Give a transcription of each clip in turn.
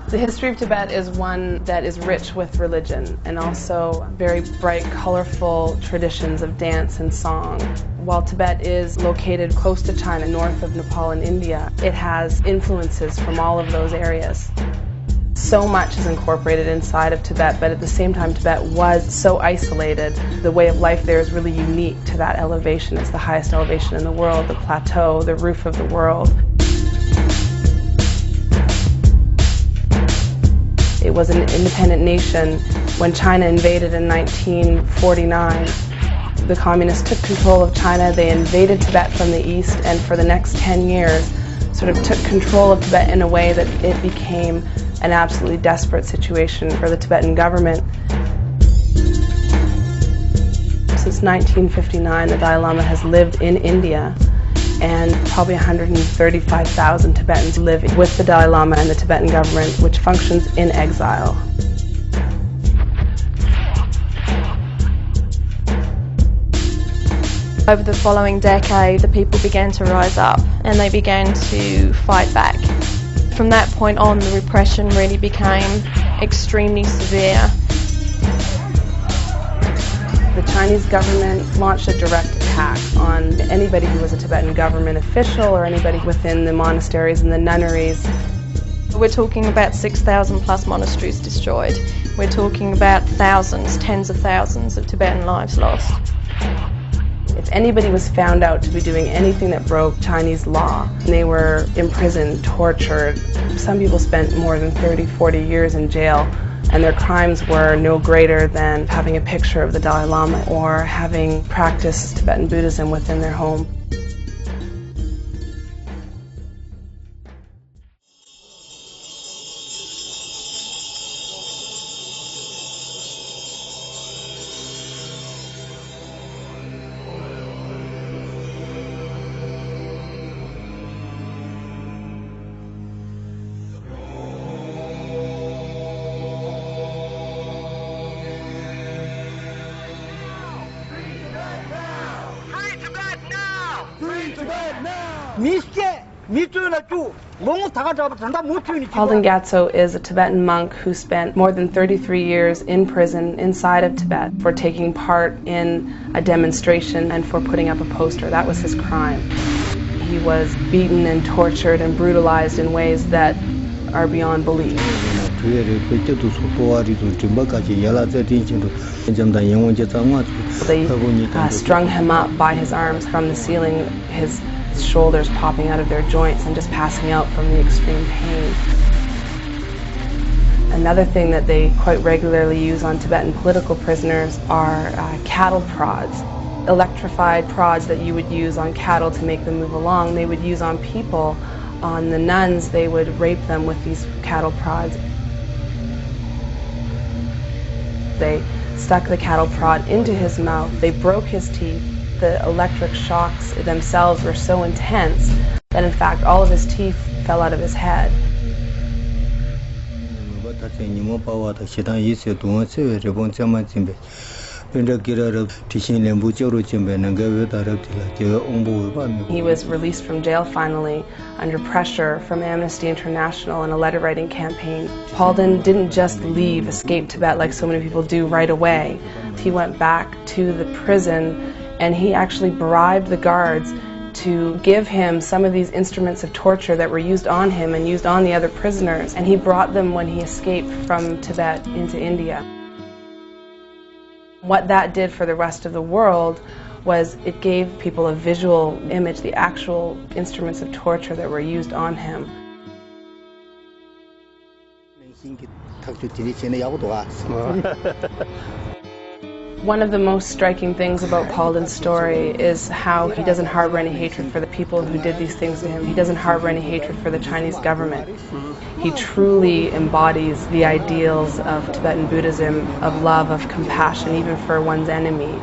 The history of Tibet is one that is rich with religion and also very bright, colorful traditions of dance and song. While Tibet is located close to China, north of Nepal and India, it has influences from all of those areas. So much is incorporated inside of Tibet, but at the same time Tibet was so isolated. The way of life there is really unique to that elevation. It's the highest elevation in the world, the plateau, the roof of the world. It was an independent nation when China invaded in 1949. The communists took control of China, they invaded Tibet from the east, and for the next 10 years sort of took control of Tibet in a way that it became an absolutely desperate situation for the Tibetan government. Since 1959, the Dalai Lama has lived in India, and probably 135,000 Tibetans live with the Dalai Lama and the Tibetan government, which functions in exile. Over the following decade, the people began to rise up and they began to fight back. From that point on, the repression really became extremely severe. The Chinese government launched a direct attack on anybody who was a Tibetan government official or anybody within the monasteries and the nunneries. We're talking about 6,000 plus monasteries destroyed. We're talking about thousands, tens of thousands of Tibetan lives lost. If anybody was found out to be doing anything that broke Chinese law, they were imprisoned, tortured. Some people spent more than 30, 40 years in jail, and their crimes were no greater than having a picture of the Dalai Lama or having practiced Tibetan Buddhism within their home. Palden Gyatso is a Tibetan monk who spent more than 33 years in prison inside of Tibet for taking part in a demonstration and for putting up a poster. That was his crime. He was beaten and tortured and brutalized in ways that are beyond belief. They strung him up by his arms from the ceiling, his shoulders popping out of their joints and just passing out from the extreme pain. Another thing that they quite regularly use on Tibetan political prisoners are cattle prods. Electrified prods that you would use on cattle to make them move along, they would use on people. On the nuns, they would rape them with these cattle prods. They stuck the cattle prod into his mouth, they broke his teeth. The electric shocks themselves were so intense that in fact all of his teeth fell out of his head. He was released from jail finally under pressure from Amnesty International and a letter writing campaign. Palden didn't just escape Tibet like so many people do right away. He went back to the prison and he actually bribed the guards to give him some of these instruments of torture that were used on him and used on the other prisoners, and he brought them when he escaped from Tibet into India. What that did for the rest of the world was it gave people a visual image, the actual instruments of torture that were used on him. One of the most striking things about Palden's story is how he doesn't harbor any hatred for the people who did these things to him. He doesn't harbor any hatred for the Chinese government. He truly embodies the ideals of Tibetan Buddhism, of love, of compassion, even for one's enemy.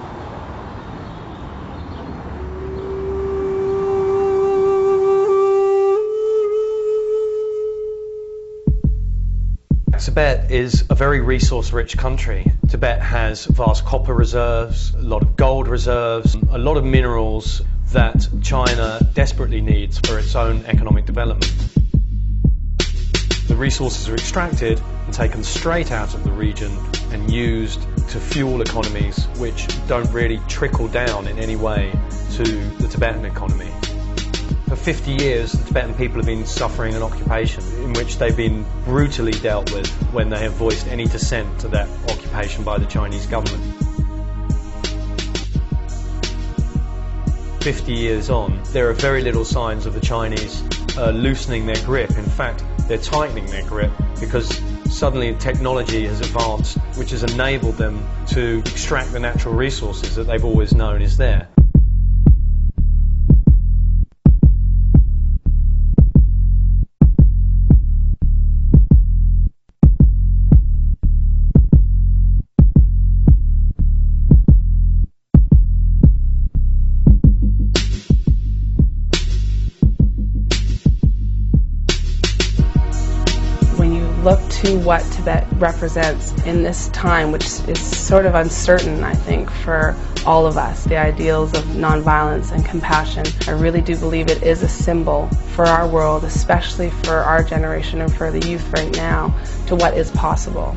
Tibet is a very resource-rich country. Tibet has vast copper reserves, a lot of gold reserves, a lot of minerals that China desperately needs for its own economic development. The resources are extracted and taken straight out of the region and used to fuel economies which don't really trickle down in any way to the Tibetan economy. For 50 years, the Tibetan people have been suffering an occupation in which they've been brutally dealt with when they have voiced any dissent to that occupation by the Chinese government. 50 years on, there are very little signs of the Chinese loosening their grip. In fact, they're tightening their grip because suddenly technology has advanced, which has enabled them to extract the natural resources that they've always known is there. Look to what Tibet represents in this time, which is sort of uncertain, I think, for all of us, the ideals of nonviolence and compassion. I really do believe it is a symbol for our world, especially for our generation and for the youth right now, to what is possible.